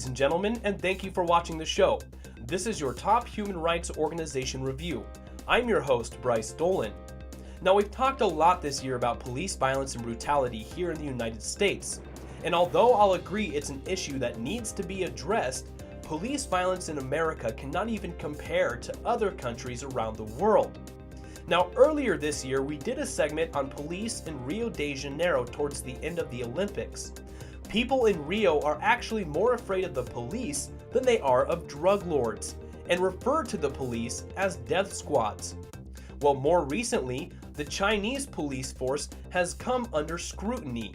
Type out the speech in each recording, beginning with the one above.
ladies and gentlemen, and thank you for watching the show. This is your top human rights organization review. I'm your host, Bryce Dolan. Now, we've talked a lot this year about police violence and brutality here in the United States. And although I'll agree it's an issue that needs to be addressed, police violence in America cannot even compare to other countries around the world. Now, earlier this year, we did a segment on police in Rio de Janeiro towards the end of the Olympics. People in Rio are actually more afraid of the police than they are of drug lords, and refer to the police as death squads. Well, more recently, the Chinese police force has come under scrutiny.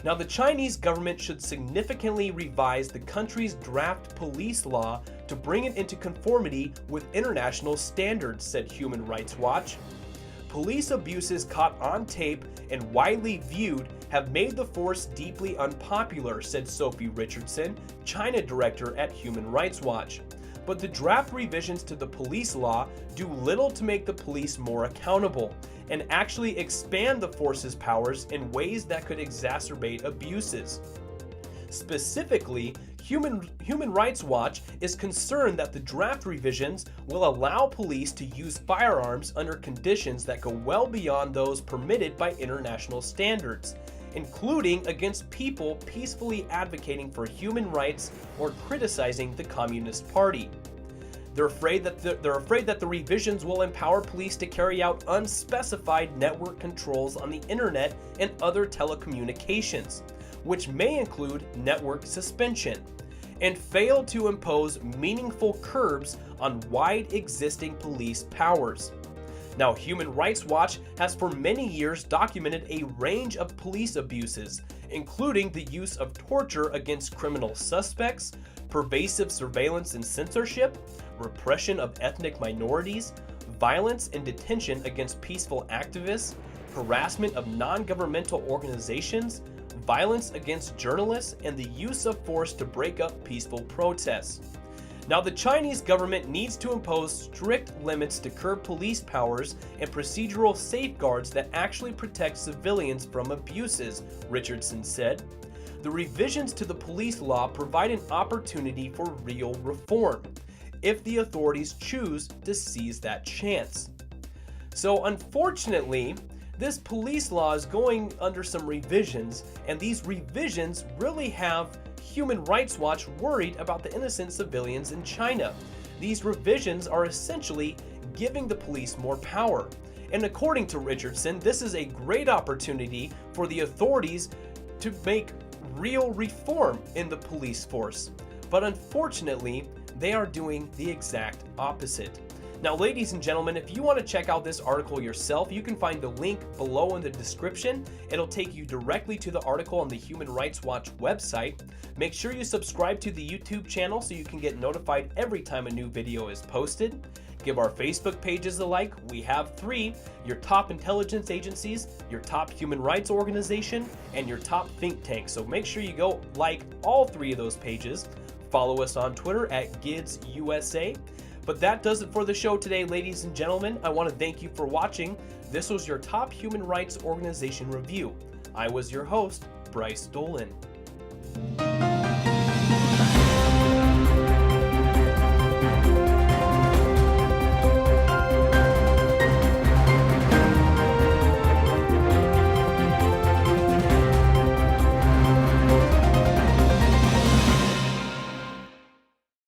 Now, the Chinese government should significantly revise the country's draft police law to bring it into conformity with international standards, said Human Rights Watch. Police abuses caught on tape and widely viewed have made the force deeply unpopular, said Sophie Richardson, China director at Human Rights Watch. But the draft revisions to the police law do little to make the police more accountable and actually expand the force's powers in ways that could exacerbate abuses. Specifically, Human Rights Watch is concerned that the draft revisions will allow police to use firearms under conditions that go well beyond those permitted by international standards, including against people peacefully advocating for human rights or criticizing the Communist Party. They're afraid that the revisions will empower police to carry out unspecified network controls on the internet and other telecommunications, which may include network suspension, and fail to impose meaningful curbs on wide existing police powers. Now, Human Rights Watch has for many years documented a range of police abuses, including the use of torture against criminal suspects, pervasive surveillance and censorship, repression of ethnic minorities, violence and detention against peaceful activists, harassment of non-governmental organizations, violence against journalists, and the use of force to break up peaceful protests. Now, the Chinese government needs to impose strict limits to curb police powers and procedural safeguards that actually protect civilians from abuses, Richardson said. The revisions to the police law provide an opportunity for real reform, if the authorities choose to seize that chance. So, unfortunately, this police law is going under some revisions, and these revisions really have Human Rights Watch worried about the innocent civilians in China. These revisions are essentially giving the police more power. And according to Richardson, this is a great opportunity for the authorities to make real reform in the police force. But unfortunately, they are doing the exact opposite. Now, ladies and gentlemen, if you want to check out this article yourself, you can find the link below in the description. It'll take you directly to the article on the Human Rights Watch website. Make sure you subscribe to the YouTube channel so you can get notified every time a new video is posted. Give our Facebook pages a like. We have 3, your top intelligence agencies, your top human rights organization, and your top think tank. So make sure you go like all 3 of those pages. Follow us on Twitter at GidsUSA. But that does it for the show today, ladies and gentlemen. I want to thank you for watching. This was your top human rights organization review. I was your host, Bryce Dolan.